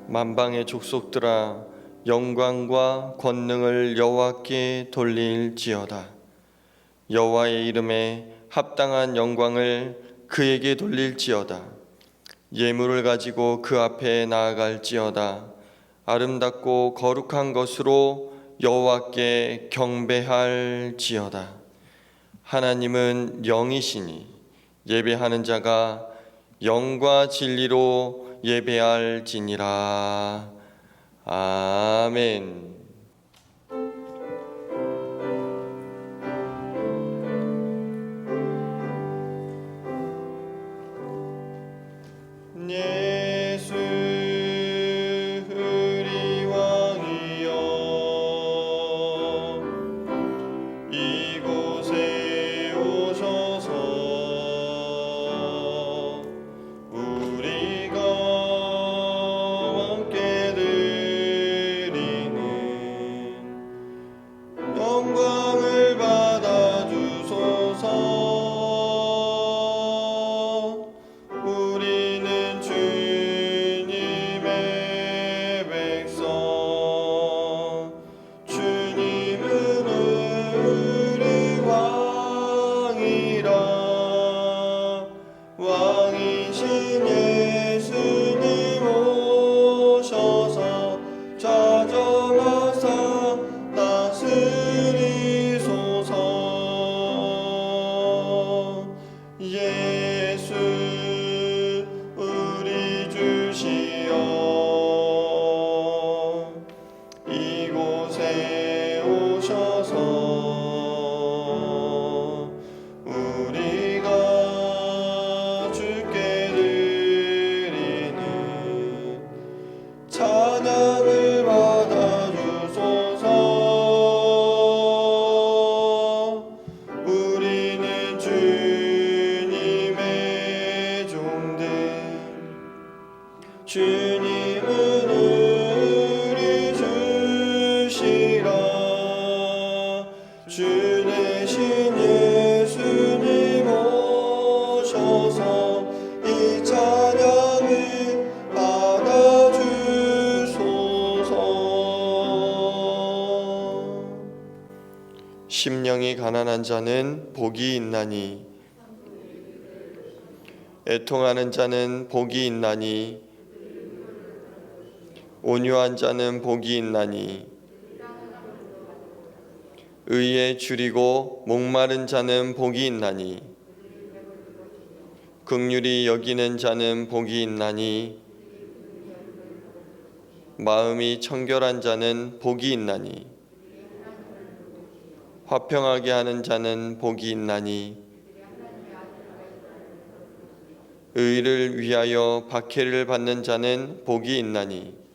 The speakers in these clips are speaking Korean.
만방의 족속들아 영광과 권능을 여호와께 돌릴지어다. 여호와의 이름에 합당한 영광을 그에게 돌릴지어다. 예물을 가지고 그 앞에 나아갈지어다. 아름답고 거룩한 것으로 여호와께 경배할지어다. 하나님은 영이시니 예배하는 자가 영과 진리로 예배할지니라. 아멘. 예수 우리 왕이여, 이곳에 오셔서 우리가 함께 드리는 영광을 받아 주소서. 우리는 주님의 백성, 주님은 우리 왕이라. 왕이신 예수님 오셔서 찾아와서 다스리소서. 예수 우리 주시여, 이곳에 오셔서 우리가 주께 드리는 찬양을 받아 주소서. 우리는 주님의 종들, 주님은 우리 주시라. 주 대신 예수님 오셔서 이 찬양을 받아 주소서. 심령이 가난한 자는 복이 있나니, 애통하는 자는 복이 있나니, 온유한 자는 복이 있나니, 의에 줄이고 목마른 자는 복이 있나니, 긍휼히 여기는 자는 복이 있나니, 마음이 청결한 자는 복이 있나니, 화평하게 하는 자는 복이 있나니, 의를 위하여 박해를 받는 자는 복이 있나니,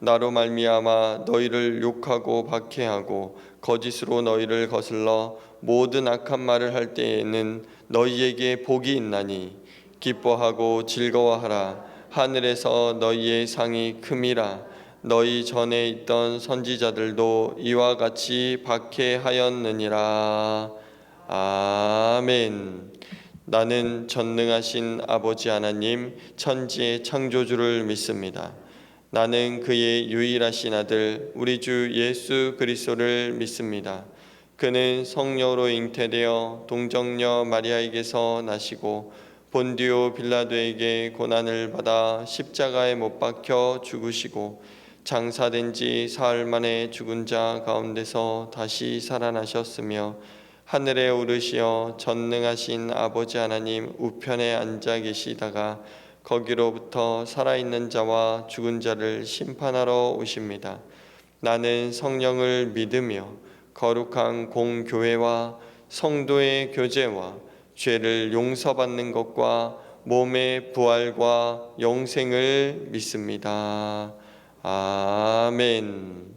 나로 말미암아 너희를 욕하고 박해하고 거짓으로 너희를 거슬러 모든 악한 말을 할 때에는 너희에게 복이 있나니, 기뻐하고 즐거워하라. 하늘에서 너희의 상이 큼이라. 너희 전에 있던 선지자들도 이와 같이 박해하였느니라. 아멘. 나는 전능하신 아버지 하나님, 천지의 창조주를 믿습니다. 나는 그의 유일하신 아들 우리 주 예수 그리스도를 믿습니다. 그는 성령으로 잉태되어 동정녀 마리아에게서 나시고 본디오 빌라도에게 고난을 받아 십자가에 못 박혀 죽으시고 장사된 지 사흘 만에 죽은 자 가운데서 다시 살아나셨으며 하늘에 오르시어 전능하신 아버지 하나님 우편에 앉아 계시다가 거기로부터 살아있는 자와 죽은 자를 심판하러 오십니다. 나는 성령을 믿으며 거룩한 공교회와 성도의 교제와 죄를 용서받는 것과 몸의 부활과 영생을 믿습니다. 아멘.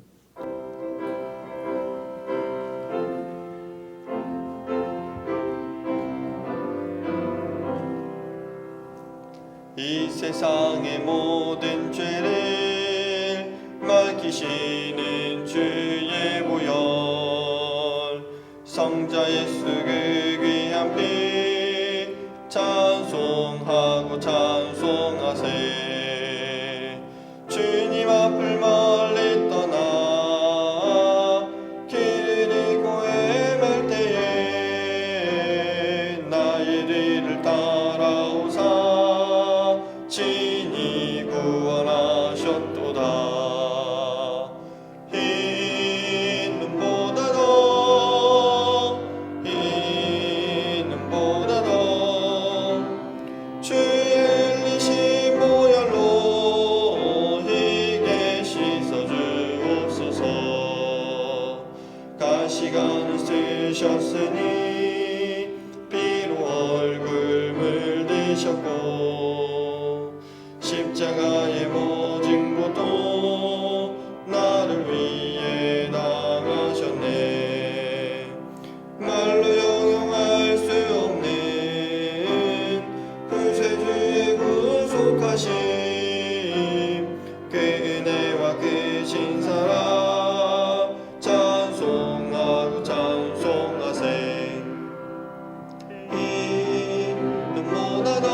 이 세상의 모든 죄를 맡기시는 주의 보혈, 성자 예수 그 귀한 피 찬송하고 찬송하세. 십자가의 모진 고통 나를 위해 당하셨네. 말로 형용할 수 없는 구세주의 구속하심, 그 은혜와 그 신사랑 찬송하고 찬송하세. 이 눈보다 더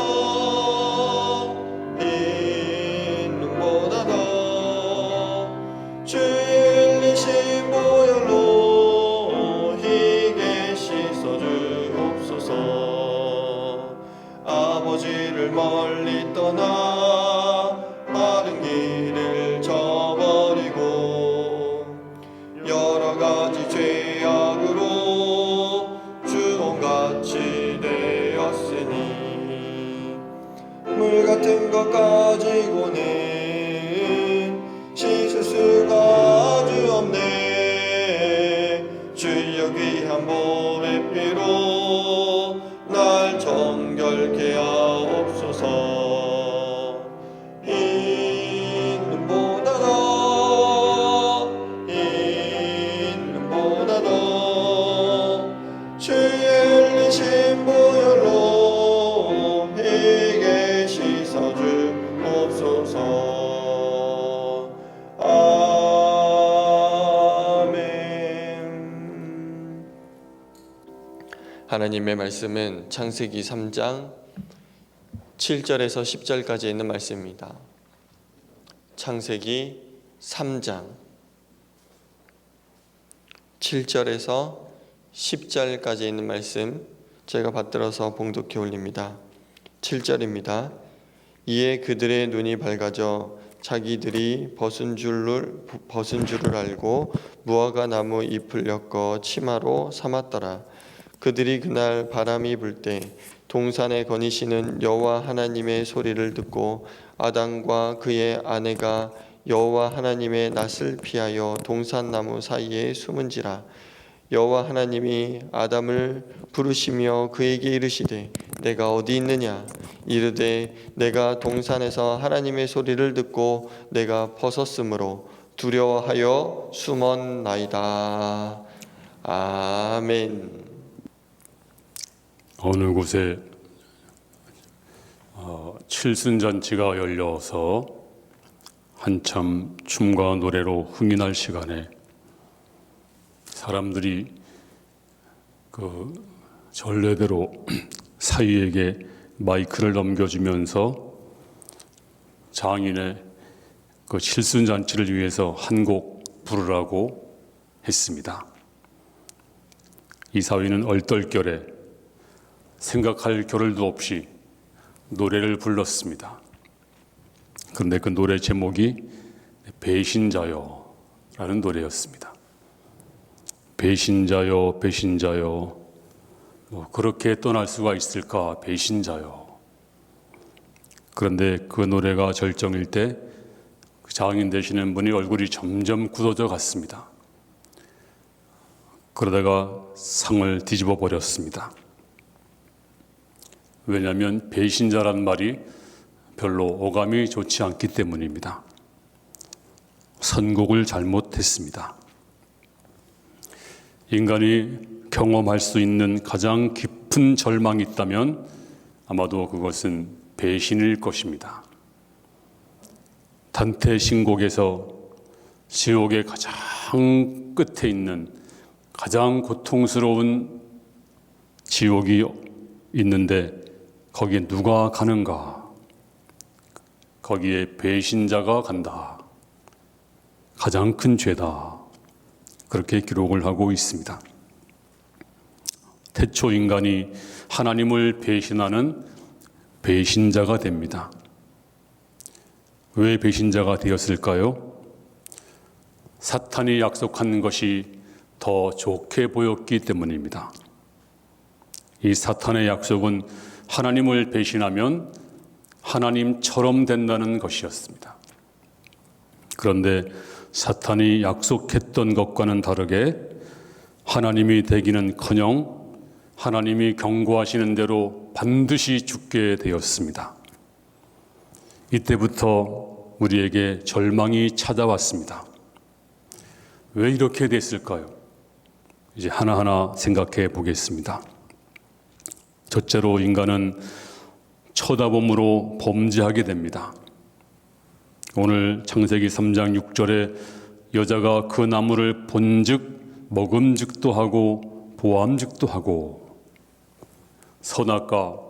주의 흘리신 보혈로 희게 씻어주옵소서. 아버지를 멀리 떠나 마른 길을 저버리고 여러가지 죄악으로 주홍같이 되었으니 물같은 것 가지고는 씻을 수가 아주 없네. 주여 귀한 보배 피로 날 정결케 하옵소서. 이 눈보다 더 주의 흘리신 보혈로 희게 씻어주옵소서. 아멘. 하나님의 말씀은 창세기 3장 7절에서 10절까지 있는 말씀입니다. 창세기 3장 7절에서 10절까지 있는 말씀 제가 받들어서 봉독해 올립니다. 7절입니다. 이에 그들의 눈이 밝아져 자기들이 벗은 줄을 알고 무화과 나무 잎을 엮어 치마로 삼았더라. 그들이 그날 바람이 불 때 동산에 거니시는 여호와 하나님의 소리를 듣고 아담과 그의 아내가 여호와 하나님의 낯을 피하여 동산나무 사이에 숨은지라. 여호와 하나님이 아담을 부르시며 그에게 이르시되 내가 어디 있느냐. 이르되 내가 동산에서 하나님의 소리를 듣고 내가 벗었으므로 두려워하여 숨었나이다. 아멘. 어느 곳에 칠순잔치가 열려서 한참 춤과 노래로 흥이 날 시간에 사람들이 그 전례대로 사위에게 마이크를 넘겨주면서 장인의 그 칠순잔치를 위해서 한 곡 부르라고 했습니다. 이 사위는 얼떨결에 생각할 겨를도 없이 노래를 불렀습니다. 그런데 그 노래 제목이 배신자여 라는 노래였습니다. 배신자여 배신자여, 그렇게 떠날 수가 있을까 배신자여. 그런데 그 노래가 절정일 때 그 장인 되시는 분이 얼굴이 점점 굳어져 갔습니다. 그러다가 상을 뒤집어 버렸습니다. 왜냐하면 배신자란 말이 별로 어감이 좋지 않기 때문입니다. 선곡을 잘못했습니다. 인간이 경험할 수 있는 가장 깊은 절망이 있다면 아마도 그것은 배신일 것입니다. 단테 신곡에서 지옥의 가장 끝에 있는 가장 고통스러운 지옥이 있는데 거기에 누가 가는가? 거기에 배신자가 간다. 가장 큰 죄다. 그렇게 기록을 하고 있습니다. 태초 인간이 하나님을 배신하는 배신자가 됩니다. 왜 배신자가 되었을까요? 사탄이 약속한 것이 더 좋게 보였기 때문입니다. 이 사탄의 약속은 하나님을 배신하면 하나님처럼 된다는 것이었습니다. 그런데 사탄이 약속했던 것과는 다르게 하나님이 되기는커녕 하나님이 경고하시는 대로 반드시 죽게 되었습니다. 이때부터 우리에게 절망이 찾아왔습니다. 왜 이렇게 됐을까요? 이제 하나하나 생각해 보겠습니다. 첫째로 인간은 쳐다봄으로 범죄하게 됩니다. 오늘 창세기 3장 6절에 여자가 그 나무를 본즉 먹음직도 하고 보암직도 하고, 선악과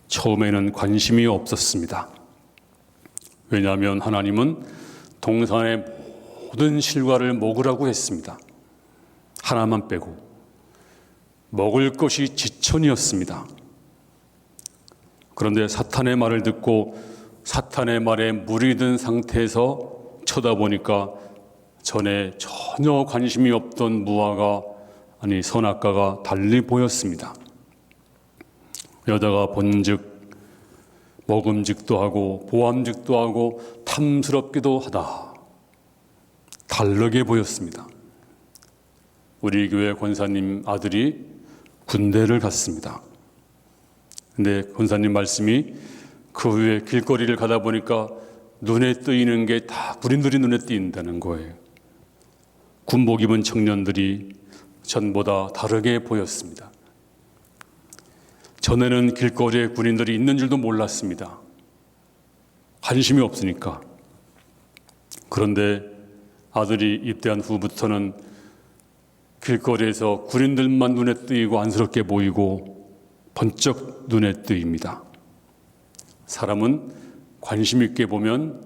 처음에는 관심이 없었습니다. 왜냐하면 하나님은 동산의 모든 실과를 먹으라고 했습니다. 하나만 빼고. 먹을 것이 지천이었습니다. 그런데 사탄의 말을 듣고 사탄의 말에 물이 든 상태에서 쳐다보니까 전에 전혀 관심이 없던 무화과, 아니 선악과가 달리 보였습니다. 여자가 본즉 먹음직도 하고 보암직도 하고 탐스럽기도 하다. 다르게 보였습니다. 우리 교회 권사님 아들이 군대를 갔습니다. 근데 권사님 말씀이 그 후에 길거리를 가다 보니까 눈에 띄는 게 다 군인들이 눈에 띈다는 거예요. 군복 입은 청년들이 전보다 다르게 보였습니다. 전에는 길거리에 군인들이 있는 줄도 몰랐습니다. 관심이 없으니까. 그런데 아들이 입대한 후부터는 길거리에서 군인들만 눈에 띄고 안쓰럽게 보이고 번쩍 눈에 띄입니다. 사람은 관심 있게 보면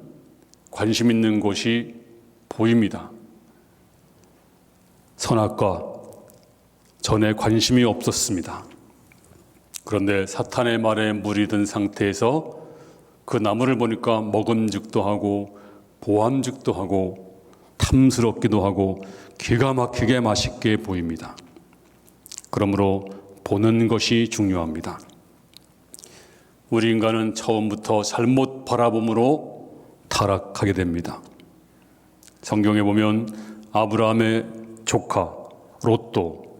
관심 있는 곳이 보입니다. 선악과 전에 관심이 없었습니다. 그런데 사탄의 말에 물이 든 상태에서 그 나무를 보니까 먹음직도 하고 보암직도 하고 탐스럽기도 하고 기가 막히게 맛있게 보입니다. 그러므로 보는 것이 중요합니다. 우리 인간은 처음부터 잘못 바라봄으로 타락하게 됩니다. 성경에 보면 아브라함의 조카 롯도,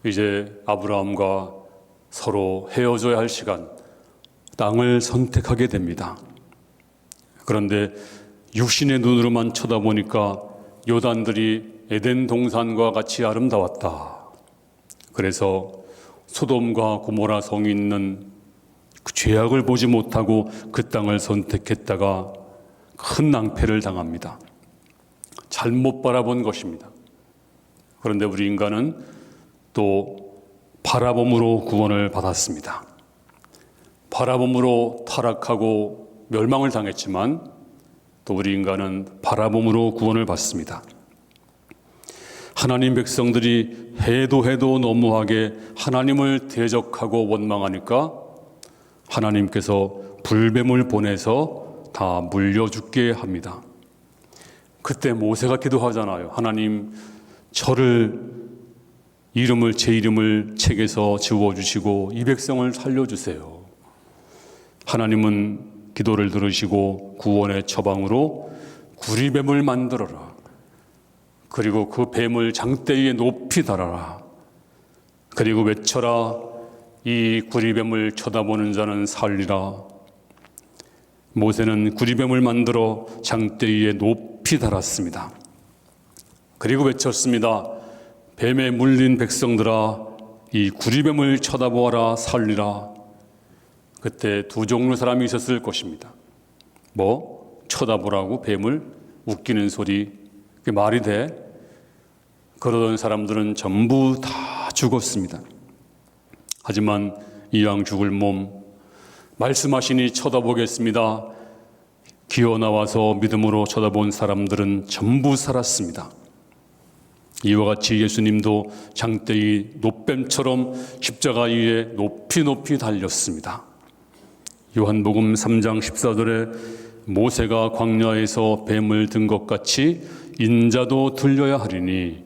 이제 아브라함과 서로 헤어져야 할 시간, 땅을 선택하게 됩니다. 그런데 육신의 눈으로만 쳐다보니까 요단들이 에덴 동산과 같이 아름다웠다. 그래서 소돔과 고모라 성이 있는 그 죄악을 보지 못하고 그 땅을 선택했다가 큰 낭패를 당합니다. 잘못 바라본 것입니다. 그런데 우리 인간은 또 바라봄으로 구원을 받았습니다. 바라봄으로 타락하고 멸망을 당했지만 또 우리 인간은 바라봄으로 구원을 받습니다. 하나님 백성들이 해도 너무하게 하나님을 대적하고 원망하니까 하나님께서 불뱀을 보내서 다 물려 죽게 합니다. 그때 모세가 기도하잖아요. 하나님, 저를 제 이름을 책에서 지워주시고 이 백성을 살려주세요. 하나님은 기도를 들으시고 구원의 처방으로 구리뱀을 만들어라. 그리고 그 뱀을 장대 위에 높이 달아라. 그리고 외쳐라. 이 구리뱀을 쳐다보는 자는 살리라. 모세는 구리뱀을 만들어 장대 위에 높이 달았습니다. 그리고 외쳤습니다. 뱀에 물린 백성들아, 이 구리뱀을 쳐다보아라, 살리라. 그때 두 종류 사람이 있었을 것입니다. 쳐다보라고 뱀을? 웃기는 소리. 그게 말이 돼? 그러던 사람들은 전부 다 죽었습니다. 하지만 이왕 죽을 몸, 말씀하시니 쳐다보겠습니다. 기어 나와서 믿음으로 쳐다본 사람들은 전부 살았습니다. 이와 같이 예수님도 장대의 노뱀처럼 십자가 위에 높이 달렸습니다. 요한복음 3장 14절에 모세가 광야에서 뱀을 든 것 같이 인자도 들려야 하리니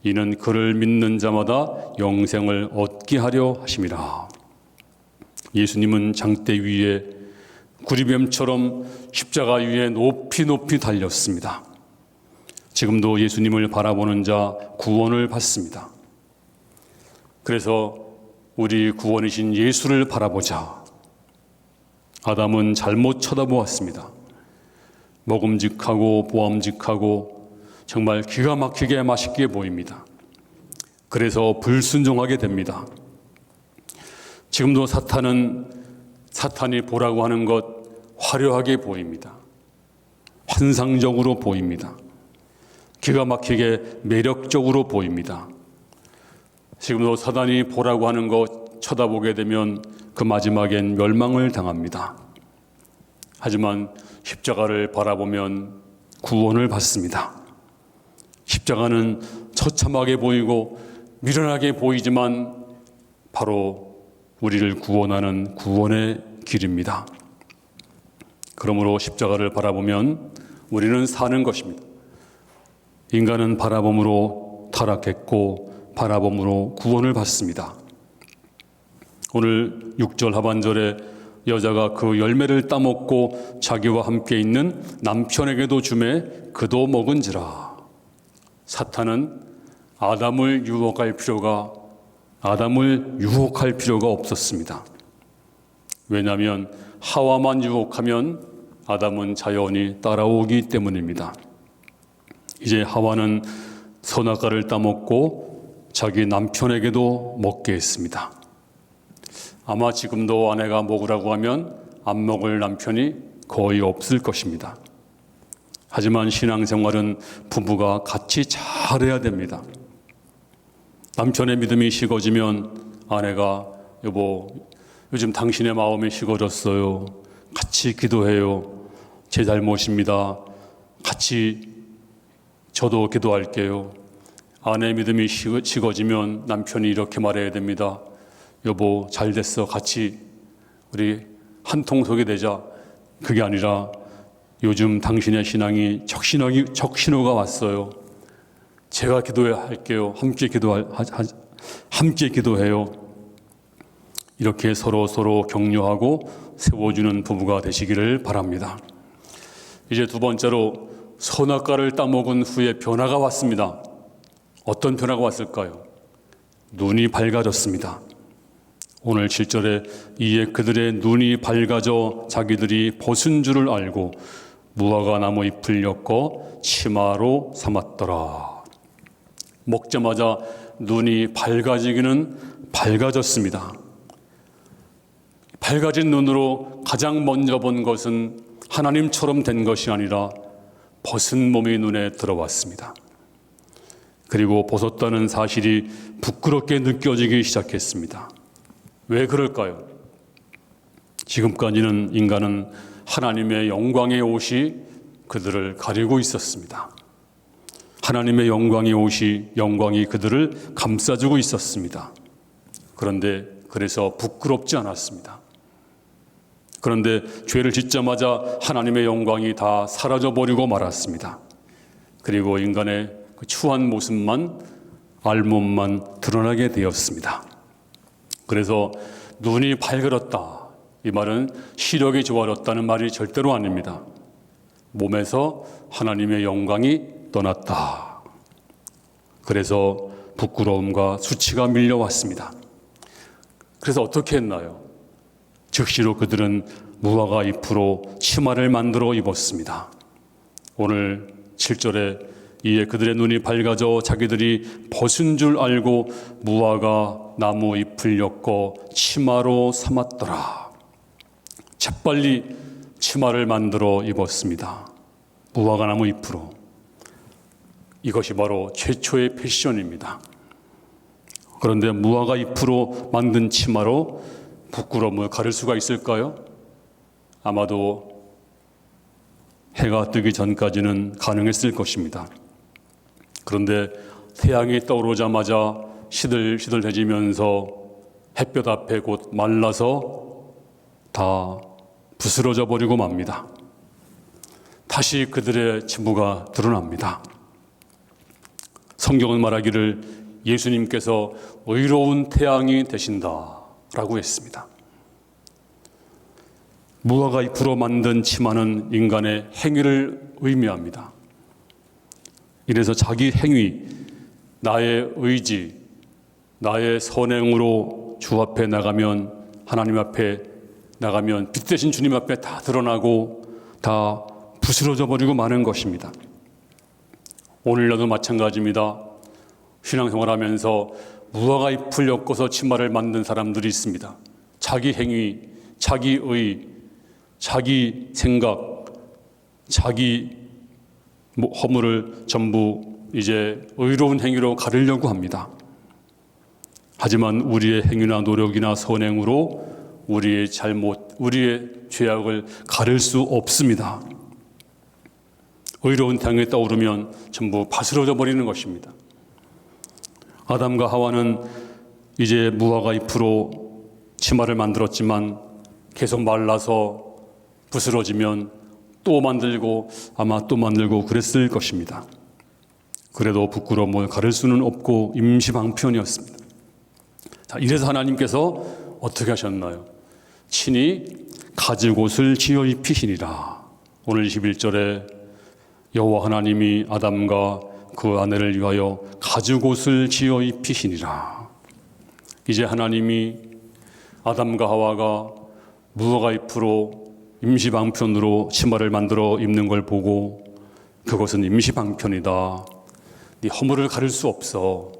이는 그를 믿는 자마다 영생을 얻게 하려 하심이라. 예수님은 장대 위에 구리뱀처럼 십자가 위에 높이 달렸습니다. 지금도 예수님을 바라보는 자 구원을 받습니다. 그래서 우리 구원이신 예수를 바라보자. 아담은 잘못 쳐다보았습니다. 먹음직하고 보암직하고 정말 기가 막히게 맛있게 보입니다. 그래서 불순종하게 됩니다. 지금도 사탄이 보라고 하는 것 화려하게 보입니다. 환상적으로 보입니다. 기가 막히게 매력적으로 보입니다. 지금도 사탄이 보라고 하는 것 쳐다보게 되면 그 마지막엔 멸망을 당합니다. 하지만 십자가를 바라보면 구원을 받습니다. 십자가는 처참하게 보이고 미련하게 보이지만 바로 우리를 구원하는 구원의 길입니다. 그러므로 십자가를 바라보면 우리는 사는 것입니다. 인간은 바라봄으로 타락했고 바라봄으로 구원을 받습니다. 오늘 6절 하반절에 여자가 그 열매를 따먹고 자기와 함께 있는 남편에게도 주매 그도 먹은지라. 사탄은 아담을 유혹할 필요가 없었습니다. 왜냐하면 하와만 유혹하면 아담은 자연히 따라오기 때문입니다. 이제 하와는 선악과를 따먹고 자기 남편에게도 먹게 했습니다. 아마 지금도 아내가 먹으라고 하면 안 먹을 남편이 거의 없을 것입니다. 하지만 신앙생활은 부부가 같이 잘해야 됩니다. 남편의 믿음이 식어지면 아내가 여보, 요즘 당신의 마음이 식어졌어요. 같이 기도해요. 제 잘못입니다. 같이 저도 기도할게요. 아내의 믿음이 식어지면 남편이 이렇게 말해야 됩니다. 여보, 잘 됐어. 같이 우리 한 통속이 되자. 그게 아니라 요즘 당신의 신앙이 적신호가 왔어요. 제가 기도할게요. 함께 기도해요. 이렇게 서로 격려하고 세워주는 부부가 되시기를 바랍니다. 이제 두 번째로 선악과를 따먹은 후에 변화가 왔습니다. 어떤 변화가 왔을까요? 눈이 밝아졌습니다. 오늘 7절에 이에 그들의 눈이 밝아져 자기들이 벗은 줄을 알고 무화과 나무 잎을 엮어 치마로 삼았더라. 먹자마자 눈이 밝아지기는 밝아졌습니다. 밝아진 눈으로 가장 먼저 본 것은 하나님처럼 된 것이 아니라 벗은 몸이 눈에 들어왔습니다. 그리고 벗었다는 사실이 부끄럽게 느껴지기 시작했습니다. 왜 그럴까요? 지금까지는 인간은 하나님의 영광의 옷이 그들을 가리고 있었습니다. 하나님의 영광이 그들을 감싸주고 있었습니다. 그런데 그래서 부끄럽지 않았습니다. 그런데 죄를 짓자마자 하나님의 영광이 다 사라져버리고 말았습니다. 그리고 인간의 그 추한 모습만, 알몸만 드러나게 되었습니다. 그래서 눈이 밝아졌다. 이 말은 시력이 좋아졌다는 말이 절대로 아닙니다. 몸에서 하나님의 영광이 떠났다. 그래서 부끄러움과 수치가 밀려왔습니다. 그래서 어떻게 했나요? 즉시로 그들은 무화과 잎으로 치마를 만들어 입었습니다. 오늘 7절에 이에 그들의 눈이 밝아져 자기들이 벗은 줄 알고 무화과 나무 잎을 엮어 치마로 삼았더라. 재빨리 치마를 만들어 입었습니다. 무화과 나무 잎으로. 이것이 바로 최초의 패션입니다. 그런데 무화과 잎으로 만든 치마로 부끄러움을 가릴 수가 있을까요? 아마도 해가 뜨기 전까지는 가능했을 것입니다. 그런데 태양이 떠오르자마자 시들시들해지면서 햇볕 앞에 곧 말라서 다 부스러져 버리고 맙니다. 다시 그들의 진부가 드러납니다. 성경은 말하기를 예수님께서 의로운 태양이 되신다라고 했습니다. 무화과 잎으로 만든 치마는 인간의 행위를 의미합니다. 이래서 자기 행위, 나의 의지, 나의 선행으로 주 앞에 나가면 하나님 앞에 나가면 빛 대신 주님 앞에 다 드러나고 다 부스러져 버리고 마는 것입니다. 오늘날도 마찬가지입니다. 신앙생활하면서 무화과 잎을 엮어서 치마를 만든 사람들이 있습니다. 자기 행위, 자기의, 자기 생각, 자기 허물을 전부 이제 의로운 행위로 가리려고 합니다. 하지만 우리의 행위나 노력이나 선행으로 우리의 잘못, 우리의 죄악을 가릴 수 없습니다. 의로운 향이 떠오르면 전부 바스러져 버리는 것입니다. 아담과 하와는 이제 무화과 잎으로 치마를 만들었지만 계속 말라서 부스러지면 또 만들고 아마 또 만들고 그랬을 것입니다. 그래도 부끄러움을 가릴 수는 없고 임시방편이었습니다. 자, 이래서 하나님께서 어떻게 하셨나요? 친히 가죽옷을 지어 입히시니라. 오늘 21절에 여호와 하나님이 아담과 그 아내를 위하여 가죽옷을 지어 입히시니라. 이제 하나님이 아담과 하와가 무화과 잎으로 임시방편으로 치마를 만들어 입는 걸 보고 그것은 임시방편이다. 네 허물을 가릴 수 없어.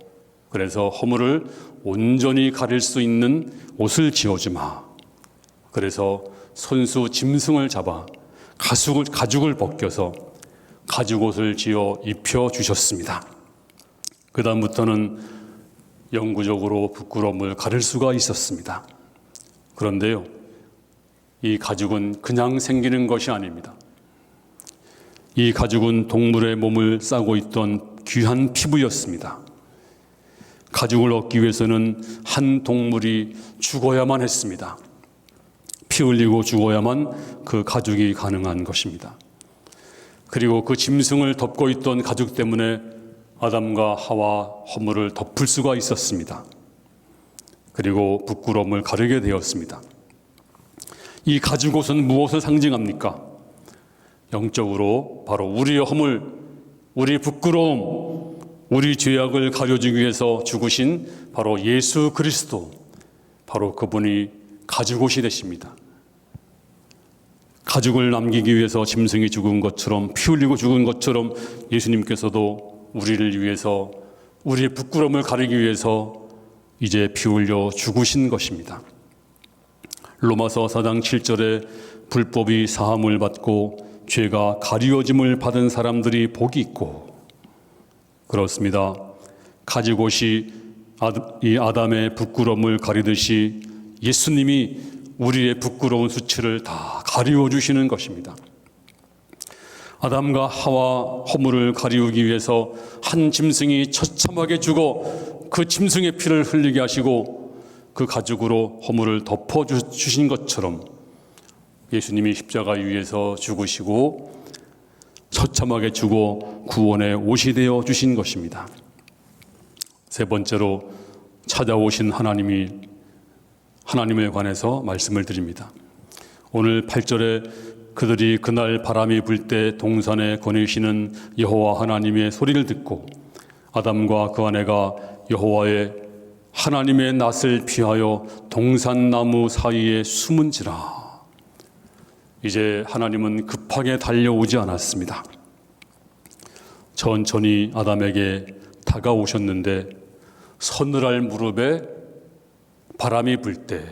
그래서 허물을 온전히 가릴 수 있는 옷을 지어주마. 그래서 손수 짐승을 잡아 가죽을 벗겨서 가죽옷을 지어 입혀주셨습니다. 그 다음부터는 영구적으로 부끄러움을 가릴 수가 있었습니다. 그런데요, 이 가죽은 그냥 생기는 것이 아닙니다. 이 가죽은 동물의 몸을 싸고 있던 귀한 피부였습니다. 가죽을 얻기 위해서는 한 동물이 죽어야만 했습니다. 피 흘리고 죽어야만 그 가죽이 가능한 것입니다. 그리고 그 짐승을 덮고 있던 가죽 때문에 아담과 하와 허물을 덮을 수가 있었습니다. 그리고 부끄러움을 가리게 되었습니다. 이 가죽옷은 무엇을 상징합니까? 영적으로 바로 우리의 허물, 우리 부끄러움, 우리 죄악을 가려주기 위해서 죽으신 바로 예수 그리스도, 바로 그분이 가죽옷이 되십니다. 가죽을 남기기 위해서 짐승이 죽은 것처럼, 피 흘리고 죽은 것처럼 예수님께서도 우리를 위해서, 우리의 부끄러움을 가리기 위해서 이제 피 흘려 죽으신 것입니다. 로마서 4장 7절에 불법이 사함을 받고 죄가 가리워짐을 받은 사람들이 복이 있고, 그렇습니다. 가죽옷이 이 아담의 부끄러움을 가리듯이 예수님이 우리의 부끄러운 수치를 다 가리워 주시는 것입니다. 아담과 하와 허물을 가리우기 위해서 한 짐승이 처참하게 죽어 그 짐승의 피를 흘리게 하시고 그 가죽으로 허물을 덮어 주신 것처럼 예수님이 십자가 위에서 죽으시고 처참하게 죽어 구원의 옷이 되어 주신 것입니다. 세 번째로 찾아오신 하나님에 관해서 말씀을 드립니다. 오늘 8절에 그들이 그날 바람이 불 때 동산에 거니시는 여호와 하나님의 소리를 듣고 아담과 그 아내가 여호와의 하나님의 낯을 피하여 동산나무 사이에 숨은지라. 이제 하나님은 급하게 달려오지 않았습니다. 천천히 아담에게 다가오셨는데 서늘할 무렵에 바람이 불 때,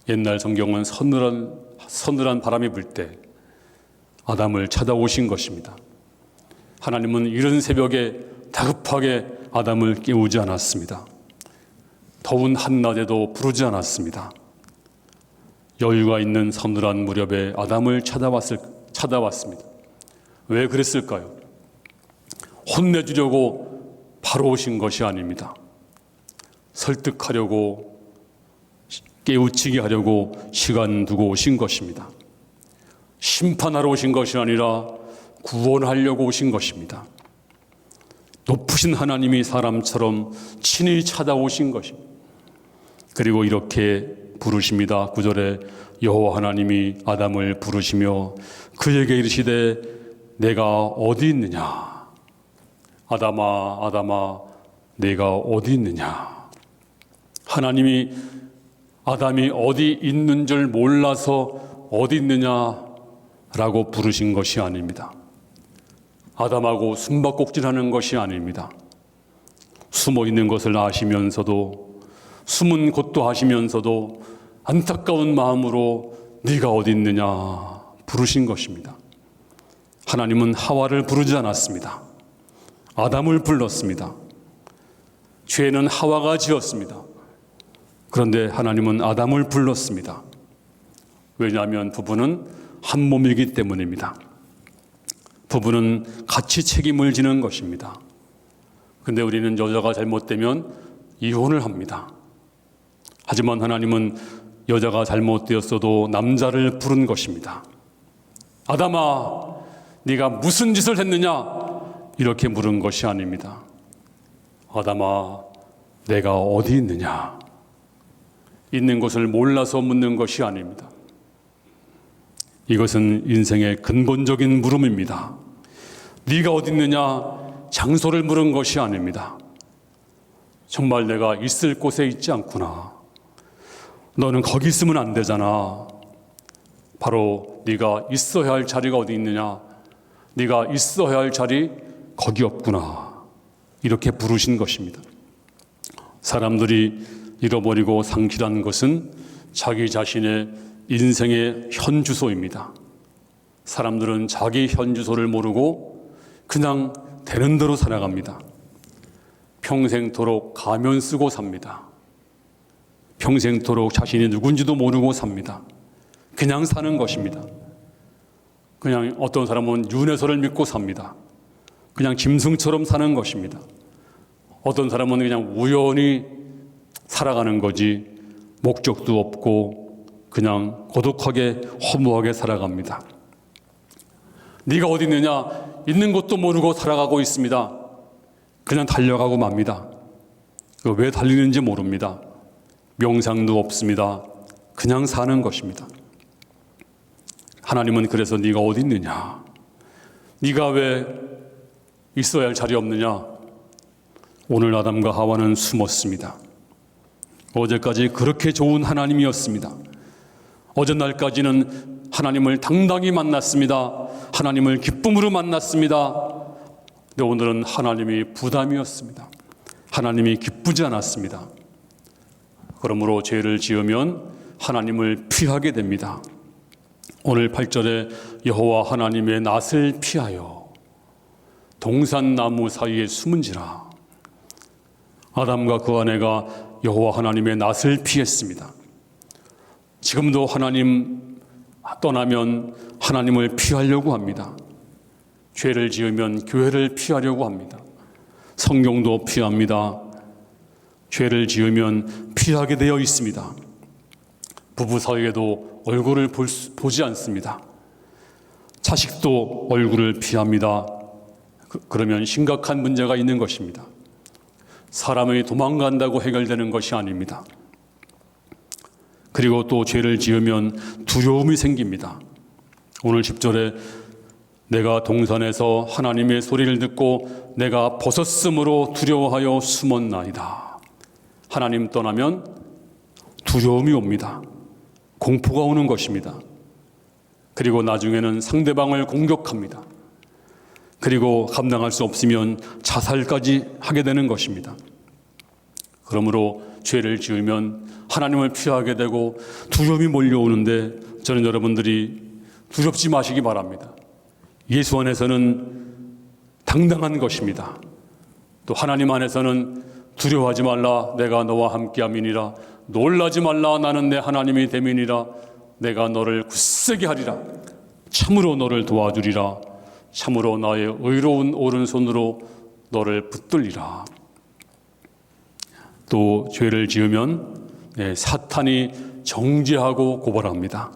옛날 성경은 서늘한 바람이 불 때 아담을 찾아오신 것입니다. 하나님은 이른 새벽에 다급하게 아담을 깨우지 않았습니다. 더운 한낮에도 부르지 않았습니다. 여유가 있는 서늘한 무렵에 아담을 찾아왔습니다. 왜 그랬을까요? 혼내주려고 바로 오신 것이 아닙니다. 설득하려고, 깨우치게 하려고 시간 두고 오신 것입니다. 심판하러 오신 것이 아니라 구원하려고 오신 것입니다. 높으신 하나님이 사람처럼 친히 찾아오신 것입니다. 그리고 이렇게 부르십니다. 9절에 여호와 하나님이 아담을 부르시며 그에게 이르시되 내가 어디 있느냐? 아담아, 아담아, 내가 어디 있느냐? 하나님이 아담이 어디 있는 줄 몰라서 어디 있느냐라고 부르신 것이 아닙니다. 아담하고 숨바꼭질하는 것이 아닙니다. 숨어 있는 것을 아시면서도, 숨은 곳도 아시면서도 안타까운 마음으로 네가 어디 있느냐 부르신 것입니다. 하나님은 하와를 부르지 않았습니다. 아담을 불렀습니다. 죄는 하와가 지었습니다. 그런데 하나님은 아담을 불렀습니다. 왜냐하면 부부는 한 몸이기 때문입니다. 부부는 같이 책임을 지는 것입니다. 그런데 우리는 여자가 잘못되면 이혼을 합니다. 하지만 하나님은 여자가 잘못되었어도 남자를 부른 것입니다. 아담아, 네가 무슨 짓을 했느냐? 이렇게 물은 것이 아닙니다. 아담아, 내가 어디 있느냐? 있는 것을 몰라서 묻는 것이 아닙니다. 이것은 인생의 근본적인 물음입니다. 네가 어디 있느냐? 장소를 물은 것이 아닙니다. 정말 내가 있을 곳에 있지 않구나. 너는 거기 있으면 안 되잖아. 바로 네가 있어야 할 자리가 어디 있느냐? 네가 있어야 할 자리 거기 없구나. 이렇게 부르신 것입니다. 사람들이 잃어버리고 상실한 것은 자기 자신의 인생의 현주소입니다. 사람들은 자기 현주소를 모르고 그냥 되는 대로 살아갑니다. 평생토록 가면 쓰고 삽니다. 평생토록 자신이 누군지도 모르고 삽니다. 그냥 사는 것입니다. 그냥 어떤 사람은 윤회설을 믿고 삽니다. 그냥 짐승처럼 사는 것입니다. 어떤 사람은 그냥 우연히 살아가는 거지 목적도 없고 그냥 고독하게 허무하게 살아갑니다. 네가 어디 있느냐? 있는 것도 모르고 살아가고 있습니다. 그냥 달려가고 맙니다. 왜 달리는지 모릅니다. 명상도 없습니다. 그냥 사는 것입니다. 하나님은 그래서 네가 어디 있느냐? 네가 왜 있어야 할 자리 없느냐? 오늘 아담과 하와는 숨었습니다. 어제까지 그렇게 좋은 하나님이었습니다. 어제날까지는 하나님을 당당히 만났습니다. 하나님을 기쁨으로 만났습니다. 근데 오늘은 하나님이 부담이었습니다. 하나님이 기쁘지 않았습니다. 그러므로 죄를 지으면 하나님을 피하게 됩니다. 오늘 8절에 여호와 하나님의 낯을 피하여 동산나무 사이에 숨은지라. 아담과 그 아내가 여호와 하나님의 낯을 피했습니다. 지금도 하나님 떠나면 하나님을 피하려고 합니다. 죄를 지으면 교회를 피하려고 합니다. 성경도 피합니다. 죄를 지으면 피하게 되어 있습니다. 부부 사이에도 얼굴을 보지 않습니다. 자식도 얼굴을 피합니다. 그러면 심각한 문제가 있는 것입니다. 사람이 도망간다고 해결되는 것이 아닙니다. 그리고 또 죄를 지으면 두려움이 생깁니다. 오늘 10절에 내가 동산에서 하나님의 소리를 듣고 내가 벗었으므로 두려워하여 숨었나이다. 하나님 떠나면 두려움이 옵니다. 공포가 오는 것입니다. 그리고 나중에는 상대방을 공격합니다. 그리고 감당할 수 없으면 자살까지 하게 되는 것입니다. 그러므로 죄를 지으면 하나님을 피하게 되고 두려움이 몰려오는데 저는 여러분들이 두렵지 마시기 바랍니다. 예수 안에서는 당당한 것입니다. 또 하나님 안에서는 두려워하지 말라 내가 너와 함께함이니라. 놀라지 말라 나는 내 하나님이 됨이니라. 내가 너를 굳세게 하리라. 참으로 너를 도와주리라. 참으로 나의 의로운 오른손으로 너를 붙들리라. 또 죄를 지으면 사탄이 정죄하고 고발합니다.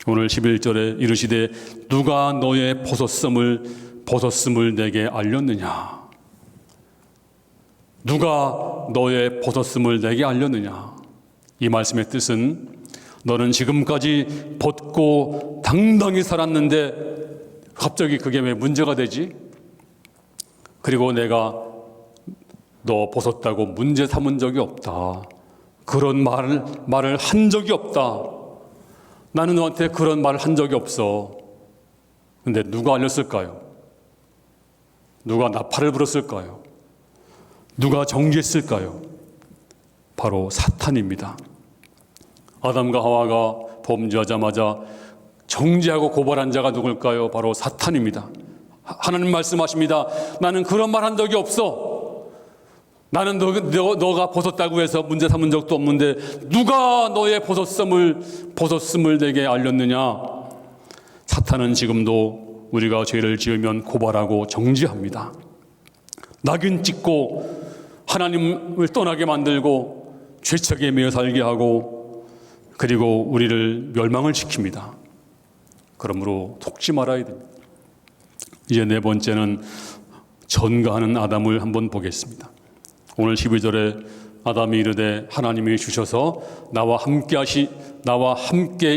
오늘 11절에 이르시되 누가 너의 벗었음을 내게 알렸느냐? 누가 너의 벗었음을 내게 알렸느냐? 이 말씀의 뜻은 너는 지금까지 벗고 당당히 살았는데 갑자기 그게 왜 문제가 되지? 그리고 내가 너 벗었다고 문제 삼은 적이 없다. 그런 말을 한 적이 없다. 나는 너한테 그런 말을 한 적이 없어. 근데 누가 알렸을까요? 누가 나팔을 불었을까요? 누가 정죄했을까요? 바로 사탄입니다. 아담과 하와가 범죄하자마자 정죄하고 고발한 자가 누굴까요? 바로 사탄입니다. 하나님 말씀하십니다. 나는 그런 말 한 적이 없어. 나는 너가 벗었다고 해서 문제 삼은 적도 없는데 누가 너의 벗었음을 내게 알렸느냐? 사탄은 지금도 우리가 죄를 지으면 고발하고 정죄합니다. 낙인 찍고 하나님을 떠나게 만들고 죄책에 매여 살게 하고 그리고 우리를 멸망을 시킵니다. 그러므로 속지 말아야 됩니다. 이제 네 번째는 전가하는 아담을 한번 보겠습니다. 오늘 12절에 아담이 이르되 하나님이 주셔서 나와 함께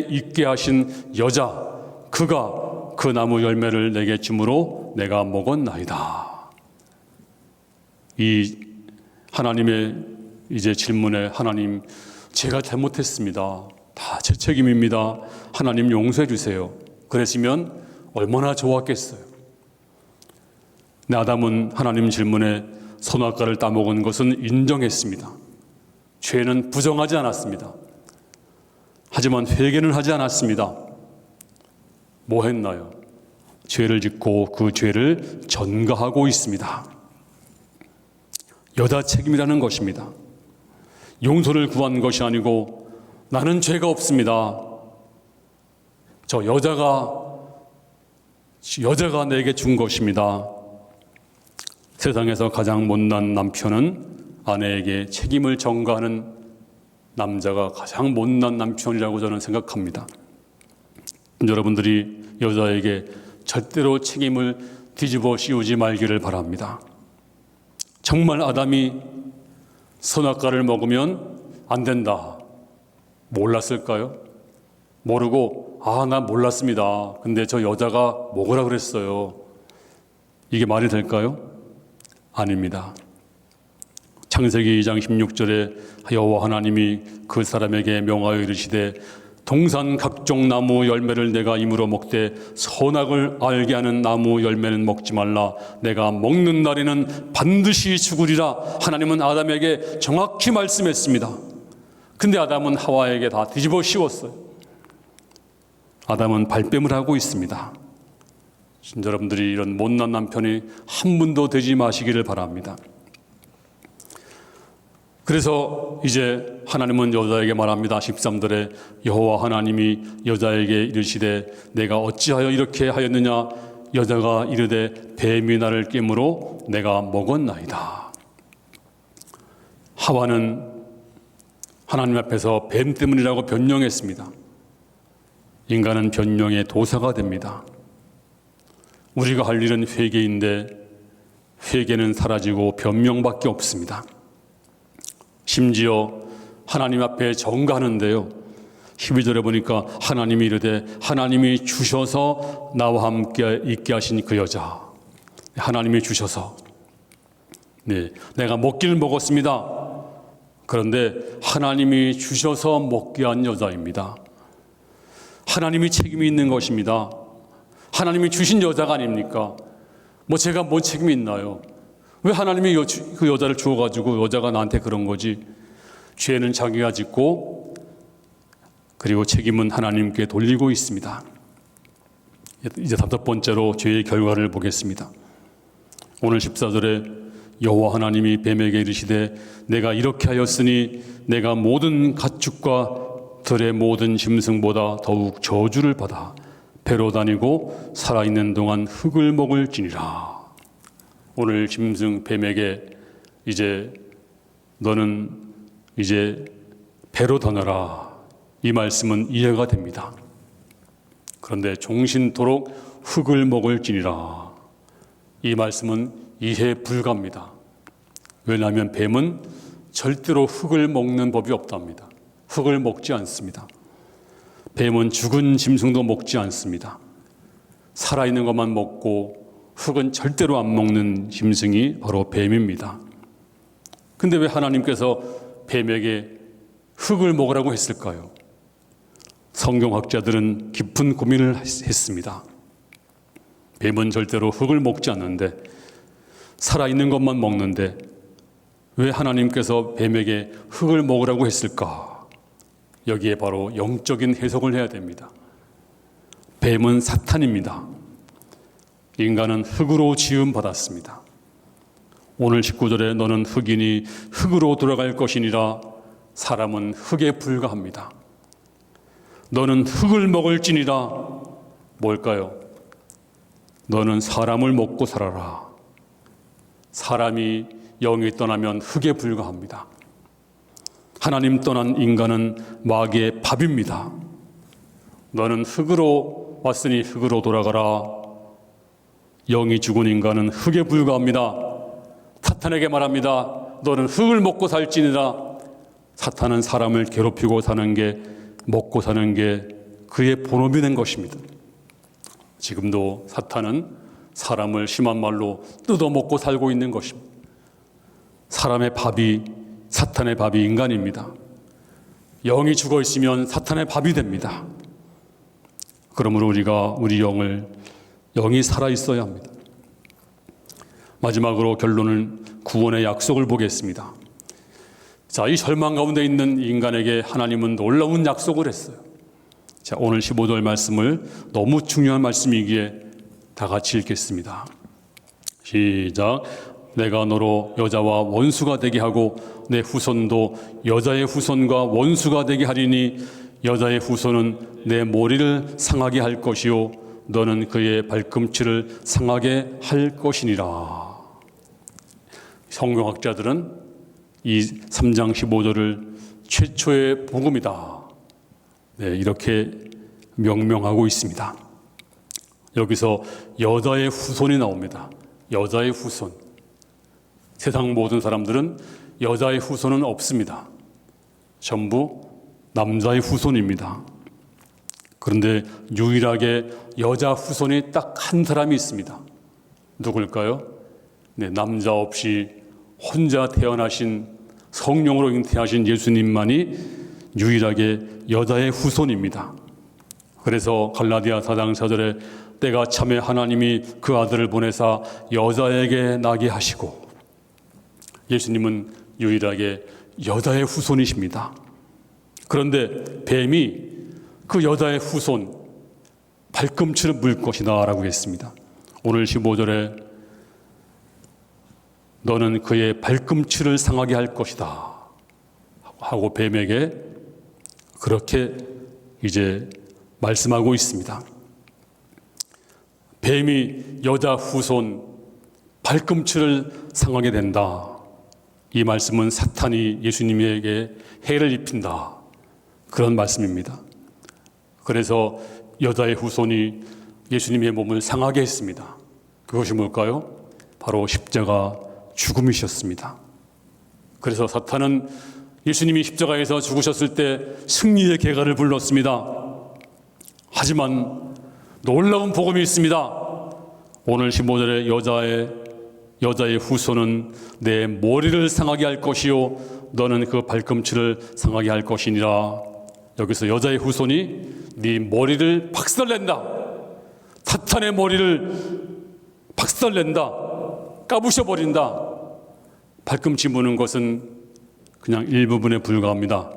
있게 하신 여자 그가 그 나무 열매를 내게 주므로 내가 먹었나이다. 이 하나님의 이제 질문에 하나님 제가 잘못했습니다. 다 제 책임입니다. 하나님 용서해 주세요. 그랬으면 얼마나 좋았겠어요. 네, 아담은 하나님 질문에 선악과를 따먹은 것은 인정했습니다. 죄는 부정하지 않았습니다. 하지만 회개는 하지 않았습니다. 뭐 했나요? 죄를 짓고 그 죄를 전가하고 있습니다. 여자 책임이라는 것입니다. 용서를 구한 것이 아니고 나는 죄가 없습니다. 저 여자가 내게 준 것입니다. 세상에서 가장 못난 남편은 아내에게 책임을 전가하는 남자가 가장 못난 남편이라고 저는 생각합니다. 여러분들이 여자에게 절대로 책임을 뒤집어 씌우지 말기를 바랍니다. 정말 아담이 선악과를 먹으면 안 된다. 몰랐을까요? 모르고 나 몰랐습니다. 근데 저 여자가 먹으라 그랬어요. 이게 말이 될까요? 아닙니다. 창세기 2장 16절에 여호와 하나님이 그 사람에게 명하여 이르시되 동산 각종 나무 열매를 내가 임으로 먹되 선악을 알게 하는 나무 열매는 먹지 말라. 내가 먹는 날에는 반드시 죽으리라. 하나님은 아담에게 정확히 말씀했습니다. 근데 아담은 하와에게 다 뒤집어 씌웠어요. 아담은 발뺌을 하고 있습니다. 여러분들이 이런 못난 남편이 한 분도 되지 마시기를 바랍니다. 그래서 이제 하나님은 여자에게 말합니다. 13절에 여호와 하나님이 여자에게 이르시되 내가 어찌하여 이렇게 하였느냐? 여자가 이르되 뱀이 나를 깨므로 내가 먹었나이다. 하와는 하나님 앞에서 뱀 때문이라고 변명했습니다. 인간은 변명의 도사가 됩니다. 우리가 할 일은 회개인데 회개는 사라지고 변명밖에 없습니다. 심지어 하나님 앞에 전가하는데요. 12절에 보니까 하나님이 이르되 하나님이 주셔서 나와 함께 있게 하신 그 여자. 하나님이 주셔서 내가 먹기를 먹었습니다. 그런데 하나님이 주셔서 먹게 한 여자입니다. 하나님이 책임이 있는 것입니다. 하나님이 주신 여자가 아닙니까? 제가 뭔 책임이 있나요? 왜 하나님이 그 여자를 주어가지고 여자가 나한테 그런 거지? 죄는 자기가 짓고 그리고 책임은 하나님께 돌리고 있습니다. 이제 다섯 번째로 죄의 결과를 보겠습니다. 오늘 14절에 여호와 하나님이 뱀에게 이르시되 내가 이렇게 하였으니 내가 모든 가축과 들의 모든 짐승보다 더욱 저주를 받아 배로 다니고 살아있는 동안 흙을 먹을지니라. 오늘 짐승 뱀에게 이제 너는 이제 배로 다녀라. 이 말씀은 이해가 됩니다. 그런데 종신토록 흙을 먹을지니라. 이 말씀은 이해 불가입니다. 왜냐하면 뱀은 절대로 흙을 먹는 법이 없답니다. 흙을 먹지 않습니다. 뱀은 죽은 짐승도 먹지 않습니다. 살아있는 것만 먹고 흙은 절대로 안 먹는 짐승이 바로 뱀입니다. 근데 왜 하나님께서 뱀에게 흙을 먹으라고 했을까요? 성경학자들은 깊은 고민을 했습니다. 뱀은 절대로 흙을 먹지 않는데, 살아있는 것만 먹는데 왜 하나님께서 뱀에게 흙을 먹으라고 했을까? 여기에 바로 영적인 해석을 해야 됩니다. 뱀은 사탄입니다. 인간은 흙으로 지음받았습니다. 오늘 19절에 너는 흙이니 흙으로 돌아갈 것이니라. 사람은 흙에 불과합니다. 너는 흙을 먹을지니라. 뭘까요? 너는 사람을 먹고 살아라. 사람이 영이 떠나면 흙에 불과합니다. 하나님 떠난 인간은 마귀의 밥입니다. 너는 흙으로 왔으니 흙으로 돌아가라. 영이 죽은 인간은 흙에 불과합니다. 사탄에게 말합니다. 너는 흙을 먹고 살지니라. 사탄은 사람을 괴롭히고 사는 게, 먹고 사는 게 그의 본업이 된 것입니다. 지금도 사탄은 사람을 심한 말로 뜯어먹고 살고 있는 것입니다. 사람의 밥이, 사탄의 밥이 인간입니다. 영이 죽어 있으면 사탄의 밥이 됩니다. 그러므로 우리가 우리 영이 살아 있어야 합니다. 마지막으로 결론은 구원의 약속을 보겠습니다. 자, 이 절망 가운데 있는 인간에게 하나님은 놀라운 약속을 했어요. 자, 오늘 15절 말씀을, 너무 중요한 말씀이기에 다 같이 읽겠습니다. 시작. 내가 너로 여자와 원수가 되게 하고 내 후손도 여자의 후손과 원수가 되게 하리니 여자의 후손은 내 머리를 상하게 할 것이요 너는 그의 발꿈치를 상하게 할 것이니라. 성경학자들은 이 3장 15절을 최초의 복음이다, 이렇게 명명하고 있습니다. 여기서 여자의 후손이 나옵니다. 여자의 후손. 세상 모든 사람들은 여자의 후손은 없습니다. 전부 남자의 후손입니다. 그런데 유일하게 여자 후손이 딱 한 사람이 있습니다. 누굴까요? 남자 없이 혼자 태어나신, 성령으로 잉태하신 예수님만이 유일하게 여자의 후손입니다. 그래서 갈라디아 4장 4절에 때가 참에 하나님이 그 아들을 보내사 여자에게 나게 하시고, 예수님은 유일하게 여자의 후손이십니다. 그런데 뱀이 그 여자의 후손 발꿈치를 물 것이다 라고 했습니다. 오늘 15절에 너는 그의 발꿈치를 상하게 할 것이다 하고 뱀에게 그렇게 이제 말씀하고 있습니다. 뱀이 여자 후손 발꿈치를 상하게 된다. 이 말씀은 사탄이 예수님에게 해를 입힌다, 그런 말씀입니다. 그래서 여자의 후손이 예수님의 몸을 상하게 했습니다. 그것이 뭘까요? 바로 십자가 죽음이셨습니다. 그래서 사탄은 예수님이 십자가에서 죽으셨을 때 승리의 계가를 불렀습니다. 하지만 놀라운 복음이 있습니다. 오늘 15절에 여자의 후손은 내 머리를 상하게 할 것이요 너는 그 발꿈치를 상하게 할 것이니라. 여기서 여자의 후손이 네 머리를 박살낸다, 사탄의 머리를 박살낸다, 까부셔버린다. 발꿈치 무는 것은 그냥 일부분에 불과합니다.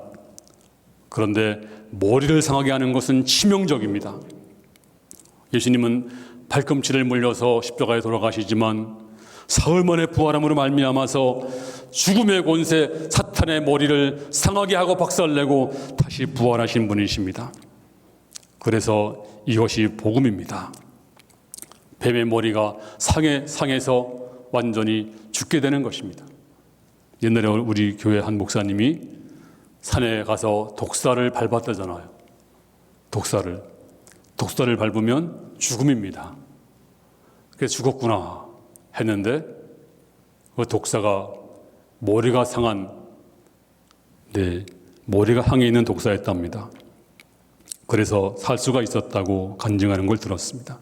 그런데 머리를 상하게 하는 것은 치명적입니다. 예수님은 발꿈치를 물려서 십자가에 돌아가시지만 사흘 만에 부활함으로 말미암아서 죽음의 권세 사탄의 머리를 상하게 하고 박살내고 다시 부활하신 분이십니다. 그래서 이것이 복음입니다. 뱀의 머리가 상해서 완전히 죽게 되는 것입니다. 옛날에 우리 교회 한 목사님이 산에 가서 독사를 밟았다잖아요. 독사를 밟으면 죽음입니다. 그래서 죽었구나 했는데 그 독사가 머리가 상한, 머리가 상해 있는 독사였답니다. 그래서 살 수가 있었다고 간증하는 걸 들었습니다.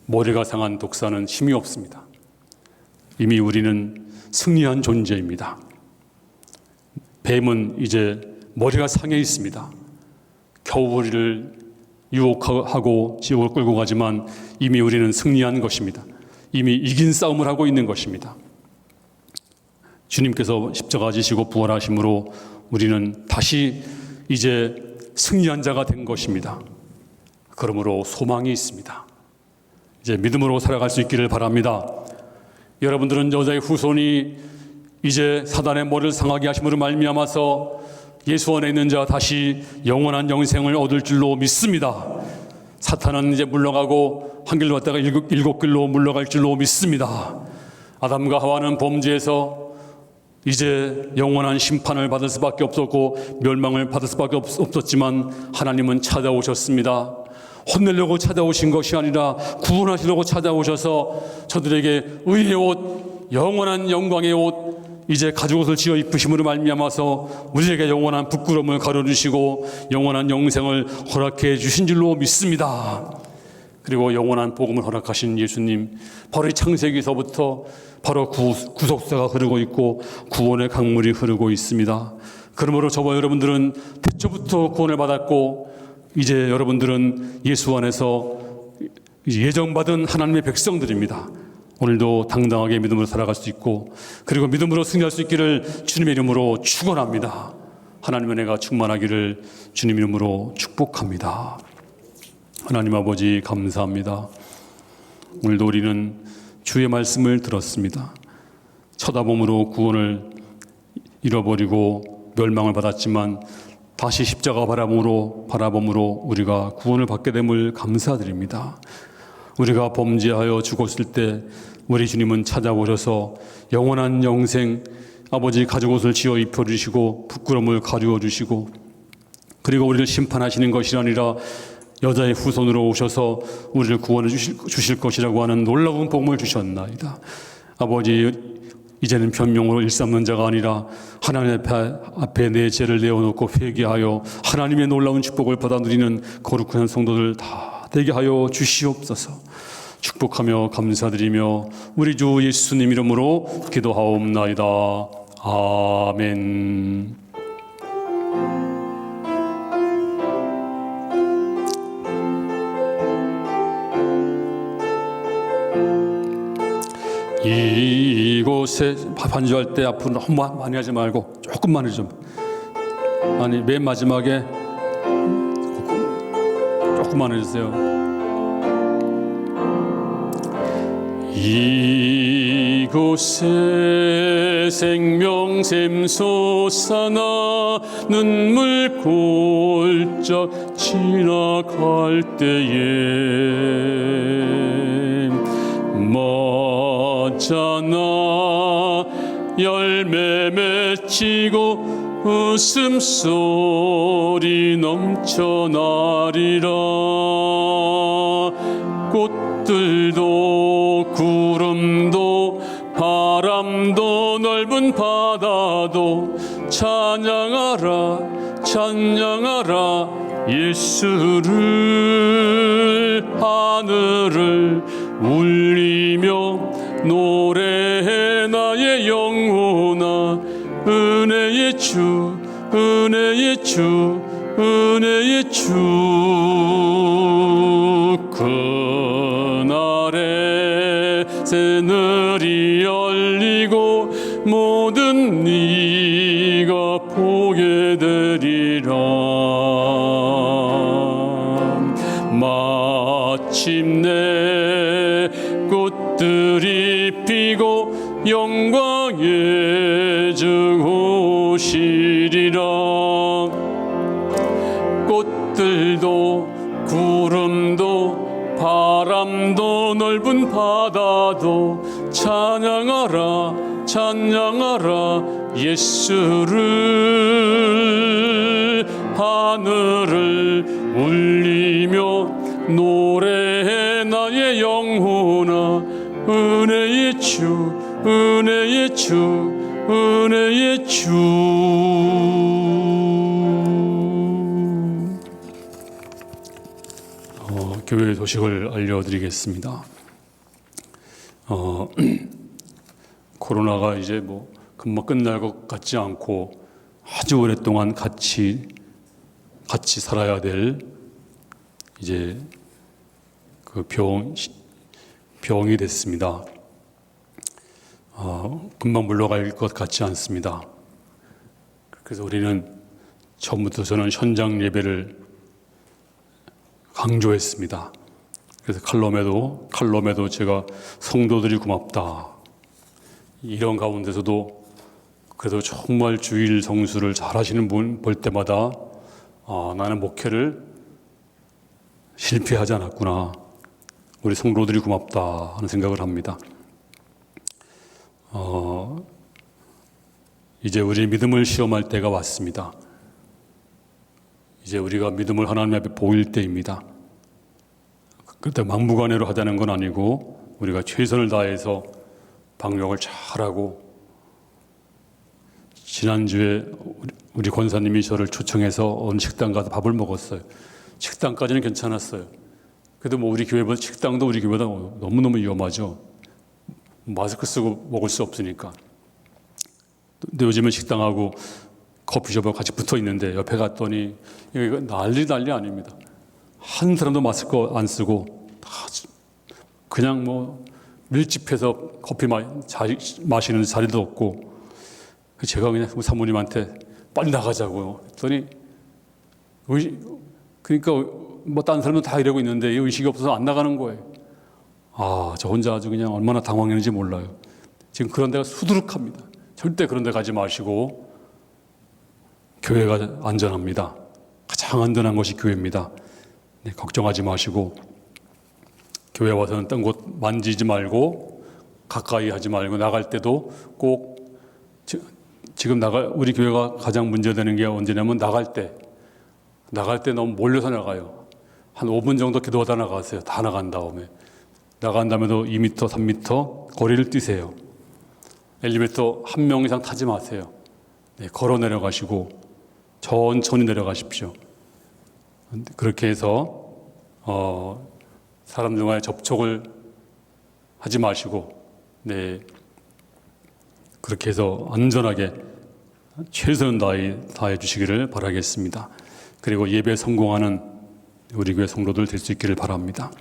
머리가 상한 독사는 힘이 없습니다. 이미 우리는 승리한 존재입니다. 뱀은 이제 머리가 상해 있습니다. 겨우 우리를 유혹하고 지옥을 끌고 가지만 이미 우리는 승리한 것입니다. 이미 이긴 싸움을 하고 있는 것입니다. 주님께서 십자가 지시고 부활하심으로 우리는 다시 이제 승리한 자가 된 것입니다. 그러므로 소망이 있습니다. 이제 믿음으로 살아갈 수 있기를 바랍니다. 여러분들은 여자의 후손이 이제 사단의 머리를 상하게 하심으로 말미암아서 예수 안에 있는 자 다시 영원한 영생을 얻을 줄로 믿습니다. 사탄은 이제 물러가고 한 길로 갔다가 일곱 길로 물러갈 줄로 믿습니다. 아담과 하와는 범죄에서 이제 영원한 심판을 받을 수밖에 없었고 멸망을 받을 수밖에 없었지만 하나님은 찾아오셨습니다. 혼내려고 찾아오신 것이 아니라 구원하시려고 찾아오셔서 저들에게 의의 옷, 영원한 영광의 옷, 이제 가죽옷을 지어 입으심으로 말미암아서 우리에게 영원한 부끄러움을 가려주시고 영원한 영생을 허락해 주신 줄로 믿습니다. 그리고 영원한 복음을 허락하신 예수님, 바로 이 창세기서부터 바로 구속사가 흐르고 있고 구원의 강물이 흐르고 있습니다. 그러므로 저와 여러분들은 태초부터 구원을 받았고 이제 여러분들은 예수 안에서 예정받은 하나님의 백성들입니다. 오늘도 당당하게 믿음으로 살아갈 수 있고 그리고 믿음으로 승리할 수 있기를 주님의 이름으로 축원합니다. 하나님의 은혜가 충만하기를 주님 이름으로 축복합니다. 하나님 아버지 감사합니다. 오늘도 우리는 주의 말씀을 들었습니다. 쳐다봄으로 구원을 잃어버리고 멸망을 받았지만 다시 십자가 바라봄으로 우리가 구원을 받게 됨을 감사드립니다. 우리가 범죄하여 죽었을 때 우리 주님은 찾아오셔서 영원한 영생, 아버지 가죽옷을 지어 입혀주시고 부끄러움을 가리워 주시고 그리고 우리를 심판하시는 것이 아니라 여자의 후손으로 오셔서 우리를 구원해 주실 것이라고 하는 놀라운 복음을 주셨나이다. 아버지, 이제는 변명으로 일삼는 자가 아니라 하나님 앞에 내 죄를 내어놓고 회개하여 하나님의 놀라운 축복을 받아 누리는 거룩한 성도들 다 되게 하여 주시옵소서. 축복하며 감사드리며 우리 주 예수님 이름으로 기도하옵나이다. 아멘. 이곳에 반주할 때 앞으로 너무 많이 하지 말고 조금만 좀, 아니 맨 마지막에 조금만 해주세요. 이곳에 생명샘 솟아나 눈물 골짝 지나갈 때에 멋잖아 열매 맺히고 웃음소리 넘쳐나리라. 꽃들도 구름도 바람도 넓은 바다도 찬양하라 찬양하라 예수를. 하늘을 울리며 노래해 나의 영혼아 은혜의 주 은혜의 주 은혜의 주. 그날에 새늘이 열리고 모든 네가 보게 되리라. 마침내 꽃들이 피고 영광의 주 오시리라. 꽃들도 구름도 바람도 넓은 바다도 찬양하라 찬양하라 예수를. 하늘을 울리며 노래해 나의 영혼아 은혜의 주 은혜의 주 은혜의 주. 교회 소식을 알려드리겠습니다. 코로나가 이제 금방 끝날 것 같지 않고 아주 오랫동안 같이 살아야 될 이제 그 병이 됐습니다. 금방 물러갈 것 같지 않습니다. 그래서 우리는 처음부터 저는 현장 예배를 강조했습니다. 그래서 칼럼에도 제가 성도들이 고맙다. 이런 가운데서도 그래도 정말 주일 성수를 잘 하시는 분 볼 때마다 나는 목회를 실패하지 않았구나. 우리 성도들이 고맙다 하는 생각을 합니다. 이제 우리 믿음을 시험할 때가 왔습니다. 이제 우리가 믿음을 하나님 앞에 보일 때입니다. 그때 막무가내로 하자는 건 아니고 우리가 최선을 다해서 방역을 잘하고, 지난주에 우리 권사님이 저를 초청해서 어느 식당 가서 밥을 먹었어요. 식당까지는 괜찮았어요. 그래도 뭐 우리 교회보다, 식당도 우리 교회보다 너무너무 위험하죠. 마스크 쓰고 먹을 수 없으니까. 근데 요즘은 식당하고 커피숍하고 같이 붙어 있는데 옆에 갔더니 이거 난리 아닙니다. 한 사람도 마스크 안 쓰고 다 그냥 뭐 밀집해서 커피 마시는 자리도 없고, 제가 그냥 사모님한테 빨리 나가자고요. 했더니 그러니까 뭐 다른 사람은 다 이러고 있는데 이 의식이 없어서 안 나가는 거예요. 저 혼자 아주 그냥 얼마나 당황했는지 몰라요. 지금 그런 데가 수두룩합니다. 절대 그런 데 가지 마시고, 교회가 안전합니다. 가장 안전한 것이 교회입니다. 네, 걱정하지 마시고, 교회 와서는 딴 곳 만지지 말고, 가까이 하지 말고, 나갈 때도 꼭, 지금 우리 교회가 가장 문제되는 게 언제냐면 나갈 때 너무 몰려서 나가요. 한 5분 정도 기도하다 나가세요. 다 나간 다음에. 나간 다음에도 2m, 3m 거리를 뛰세요. 엘리베이터 한 명 이상 타지 마세요. 네, 걸어 내려가시고 천천히 내려가십시오. 그렇게 해서 사람들과의 접촉을 하지 마시고, 네, 그렇게 해서 안전하게 최선을 다해 주시기를 바라겠습니다. 그리고 예배 성공하는 우리 교회 성도들 될 수 있기를 바랍니다.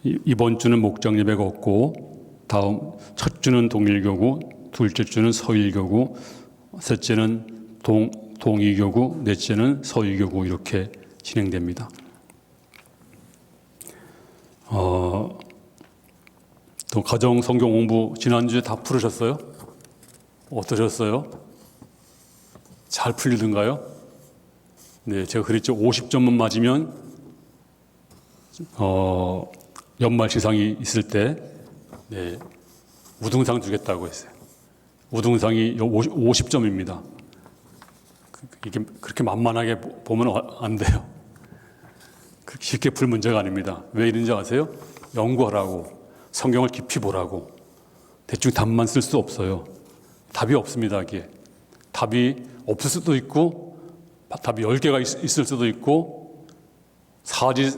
이번 주는 목장 예배가 없고, 다음 첫 주는 동일교구, 둘째 주는 서일교구, 셋째는 동이교구, 넷째는 서일교구, 이렇게 진행됩니다. 또 가정 성경 공부 지난주에 다 풀으셨어요? 어떠셨어요? 잘 풀리던가요? 네, 제가 그랬죠. 50점만 맞으면 연말 시상이 있을 때 네, 우등상 주겠다고 했어요. 우등상이 50점입니다. 이게 그렇게 만만하게 보면 안 돼요. 그렇게 쉽게 풀 문제가 아닙니다. 왜 이런지 아세요? 연구하라고, 성경을 깊이 보라고. 대충 답만 쓸 수 없어요. 답이 없습니다. 이게 답이 없을 수도 있고, 답이 10개가 있을 수도 있고, 사지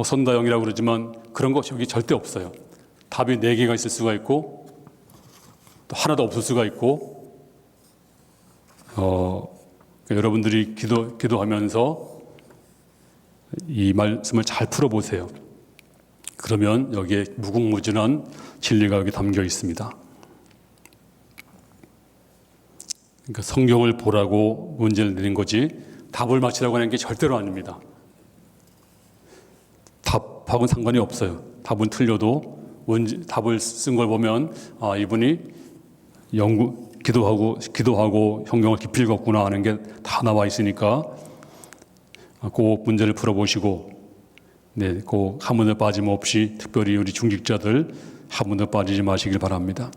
선다형이라고 그러지만 그런 거 여기 절대 없어요. 답이 4개가 있을 수가 있고, 또 하나도 없을 수가 있고, 여러분들이 기도하면서 이 말씀을 잘 풀어보세요. 그러면 여기에 무궁무진한 진리가 여기 담겨 있습니다. 그러니까 성경을 보라고 문제를 내는 거지 답을 맞히라고 하는 게 절대로 아닙니다. 답하고는 상관이 없어요. 답은 틀려도 답을 쓴 걸 보면 이분이 기도하고 성경을 깊이 읽었구나 하는 게 다 나와 있으니까 그 문제를 풀어보시고, 네, 그 한 번도 빠짐없이, 특별히 우리 중직자들 한 번도 빠지지 마시길 바랍니다.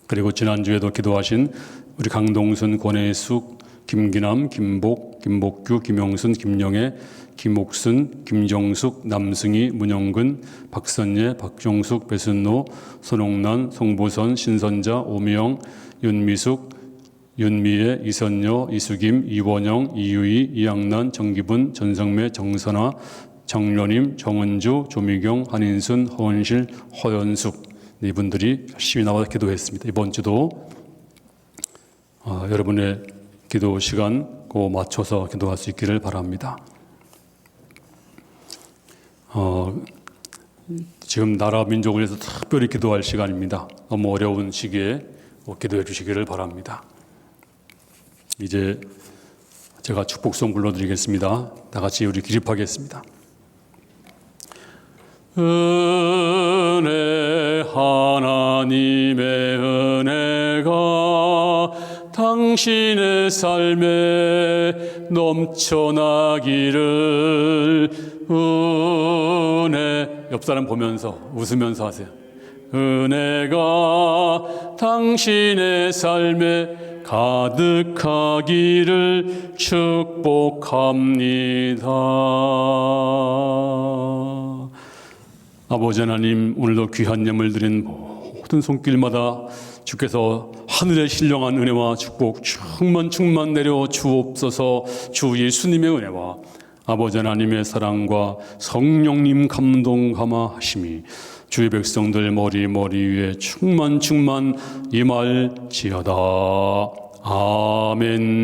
그리고 지난주에도 기도하신 우리 강동순, 권혜숙, 김기남, 김복, 김복규, 김용순, 김영애, 김옥순, 김정숙, 남승희, 문영근, 박선예, 박종숙, 배순노, 손홍란, 송보선, 신선자, 오미영, 윤미숙, 윤미애, 이선녀, 이수김, 이원영, 이유희, 이양란, 정기분, 전성매, 정선아, 정련임, 정은주, 조미경, 한인순, 허은실, 허연숙, 이분들이 열심히 나와서 기도했습니다. 이번 주도 여러분의 기도 시간 꼭 맞춰서 기도할 수 있기를 바랍니다. 지금 나라 민족을 위해서 특별히 기도할 시간입니다. 너무 어려운 시기에 꼭 기도해 주시기를 바랍니다. 이제 제가 축복송 불러드리겠습니다. 다 같이 우리 기립하겠습니다. 은혜 하나님의 은혜가 당신의 삶에 넘쳐나기를. 은혜, 옆 사람 보면서 웃으면서 하세요. 은혜가 당신의 삶에 가득하기를 축복합니다. 아버지 하나님, 오늘도 귀한 예물 드린 모든 손길마다 주께서 하늘의 신령한 은혜와 축복 충만 내려 주옵소서. 주 예수님의 은혜와 아버지 하나님의 사랑과 성령님 감동 감화하심이 주의 백성들 머리 위에 충만 임할지어다. 아멘.